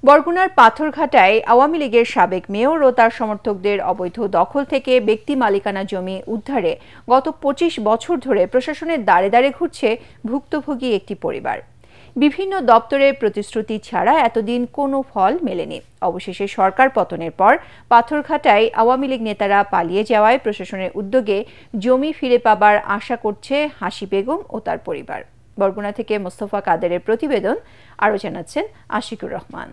বরগুনার পাথরঘাটায় আওয়ামী লীগের সাবেক মেয়র ও তার সমর্থকদের অবৈধ দখল থেকে ব্যক্তি মালিকানা জমি উদ্ধারে গত ২৫ বছর ধরে প্রশাসনের দ্বারে দ্বারে ঘুরছে ভুক্তভোগী একটি পরিবার। বিভিন্ন দপ্তরের প্রতিশ্রুতি ছাড়া এতদিন কোনো ফল মেলেনি। অবশেষে সরকার পতনের পর পাথরঘাটায় আওয়ামী লীগ নেতারা পালিয়ে যাওয়ায় প্রশাসনের উদ্যোগে জমি ফিরে পাবার আশা করছে হাসি বেগম ও তার পরিবার। বরগুনা থেকে মোস্তফা কাদেরের প্রতিবেদন, আরও জানাচ্ছেন আশিকুর রহমান।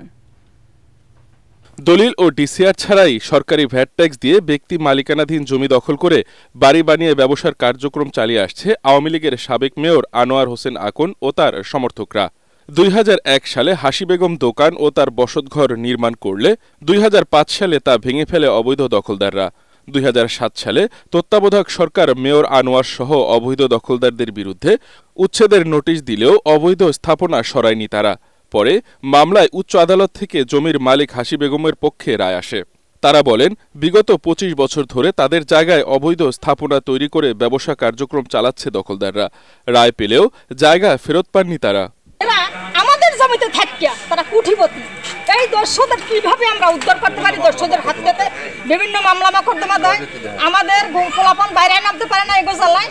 দলিল ও ডিসিআর ছাড়াই সরকারি ভ্যাট ট্যাক্স দিয়ে ব্যক্তি মালিকানাধীন জমি দখল করে বাড়ি বানিয়ে ব্যবসার কার্যক্রম চালিয়ে আসছে আওয়ামী লীগের সাবেক মেয়র আনোয়ার হোসেন আকন ও তার সমর্থকরা। ২০০১ সালে হাসি বেগম দোকান ও তার বসতঘর নির্মাণ করলে ২০০৫ সালে তা ভেঙে ফেলে অবৈধ দখলদাররা। ২০০৭ সালে তত্ত্বাবধায়ক সরকার মেয়র আনোয়ার সহ অবৈধ দখলদারদের বিরুদ্ধে উচ্ছেদের নোটিশ দিলেও অবৈধ স্থাপনা সরায়নি তারা। পরে মামলায় উচ্চ আদালত থেকে জমির মালিক হাসি বেগমের পক্ষে রায় আসে। তারা বলেন, বিগত ২৫ বছর ধরে তাদের জায়গায় অবৈধ স্থাপনা তৈরি করে ব্যবসা কার্যক্রম চালাচ্ছে দখলদাররা। রায় পেলেও জায়গা ফেরত পাননি তারা। আমাদের জমিতে থাকিয়া তারা কুঠিপতি, এই দর্শকদের কিভাবে আমরা উদ্ধার করতে পারি? দর্শকদের হাত পেতে বিভিন্ন মামলা মকদ্দমা দেয়, আমাদের পোলাপন বাইরে নামতে পারে না এগো জ্বালায়।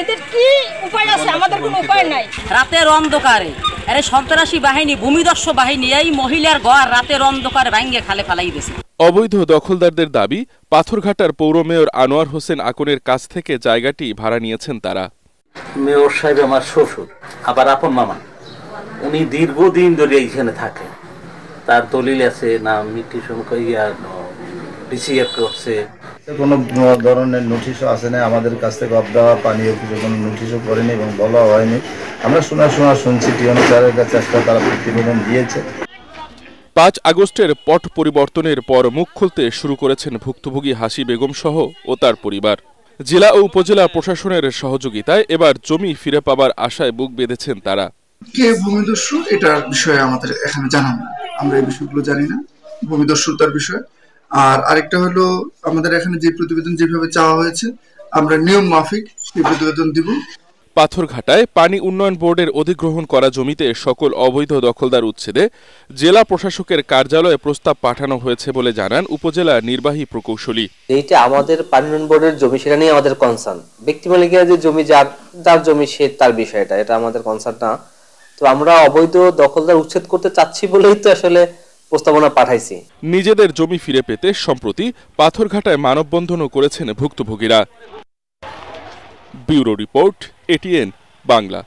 এদের কি উপায় আছে? আমাদের কোনো উপায় নাই। রাতের অন্ধকারে আরে সন্ত্রাসী বাহিনী, ভূমিদস্যু বাহিনী এই মহিলার ঘর রাতের অন্ধকারে ভাঙ্গে খালে ফালাই দিয়েছে। অবৈধ দখলদারদের দাবি, পাথরঘাটার পৌর মেয়র আনোয়ার হোসেন আকনের কাছ থেকে জায়গাটি ভাড়া নিয়েছেন তারা। মেয়র সাহেব আমার শ্বশুর, আবার আপন মামা। উনি দীর্ঘদিন ধরে এইখানে থাকে। তার দলিল আছে, না মিটিশন ডিসিএফ করছে, কোনো ধরনের নোটিশও আসে না আমাদের কাছ থেকে। অবদাওয়া পানীয় কিছু কোনো নোটিশও করেনি এবং বলা হয়নি। আমরা শুনছি টিওন স্যারের কাছে একটা তারা প্রতিবেদন দিয়েছে। ৫ আগস্টের পট পরিবর্তনের পর মুখ খুলতে শুরু করেছেন ভুক্তভোগী হাসি বেগম সহ ও তার পরিবার। জেলা ও উপজেলা প্রশাসনের সহযোগিতায় এবার জমি ফিরে পাবার আশায় বুক বেঁধেছেন তারা। কে ভূমিদস্যু এটার বিষয়ে আমাদের এখানে জানা না, আমরা এই বিষয়গুলো জানি না, ভূমিদস্যুতার বিষয়। আর আরেকটা হলো, আমাদের এখানে যে প্রতিবেদন যেভাবে চাওয়া হয়েছে আমরা নিয়ম মাফিক সেই প্রতিবেদন দিব। পাথরঘাটায় পানি উন্নয়ন বোর্ডের অধিগ্রহণ করা জমিতে সকল অবৈধ দখলদার উচ্ছেদে জেলা প্রশাসকের কার্যালয়ে প্রস্তাব পাঠানো হয়েছে বলে জানান উপজেলা নির্বাহী প্রকৌশলী। এইটা আমাদের পানি উন্নয়ন বোর্ডের জমি, সেটা নিয়ে আমাদের কনসার্ন। ব্যক্তি মালিকের যে জমি, যার জমি সে তার বিষয়টা, এটা আমাদের কনসার্ন না। তো আমরা অবৈধ দখলদার উচ্ছেদ করতে চাচ্ছি বলেই তো আসলে প্রস্তাবনা পাঠাইছি। নিজেদের জমি ফিরে পেতে সম্প্রতি পাথরঘাটায় মানববন্ধনও করেছেন ভুক্তভোগীরা। Bureau report, ATN Bangla.